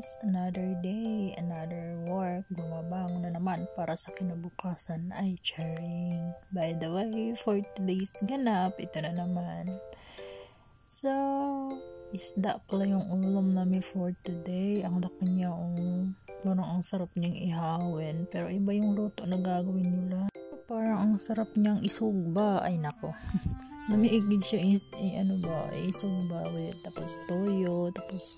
guys, another day, another work, bumabangon na naman para sa kinabukasan ay charing. By the way, for today's ganap, ito na naman. So, isda pala yung ulam namin for today. Ang laki niya, parang ang sarap niyang ihawin. Pero iba yung luto na gagawin nila. Parang ang sarap niyang isugba. Ay nako. Namiigid siya isugba with tapos toyo, tapos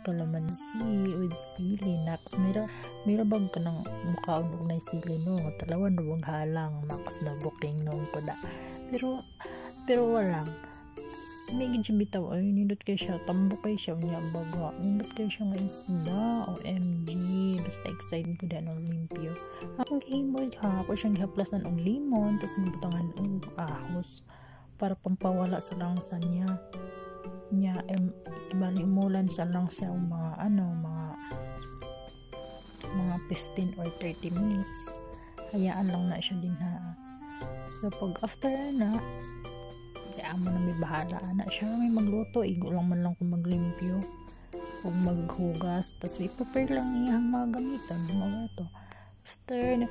kalamansi with sili. Naks, mira bag ka ng mukhaon na sili no. Talawan na bang halang naks na booking nung kuda. Pero walang. Namiigid siya bitaw. Ay, nindot kayo siya. Tambok kayo siya. Niya baga. Nindot kayo siya nga isda. OMG. Basta excited ko dyan ng limpyo. Ang gihimod ha. Ako siyang gihaplasan ng limon. Tapos gibutangan ng ahos. Para pampawala sa langsa niya. Bali umulan sa langsa mga 15 or 30 minutes. Hayaan lang na siya din ha. So pag after na, siya mo na may bahala na siya may magluto. Igo lang man lang kung maglimpyo o maghugas. Tapos i-prepare lang iyang mga gamitan. Mga ito. After na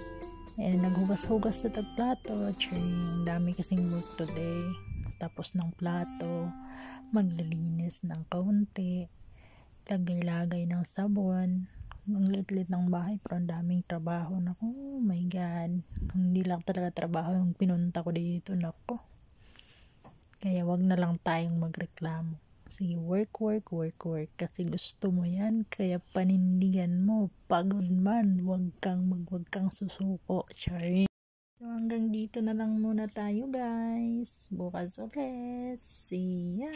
naghugas-hugas na tagplato. Ang dami kasing work today. Tapos ng plato, maglilinis ng kaunti, lagay-lagay ng sabon. Ang lit-lit ng bahay pero ang daming trabaho. Oh my god, hindi lang talaga trabaho yung pinunta ko dito. Nako, kaya wag na lang tayong magreklamo. Sige, work kasi gusto mo yan, kaya panindigan mo. Pagod man, wag kang susuko. Charing. So hanggang dito na lang muna tayo guys. Bukas ulit. See ya!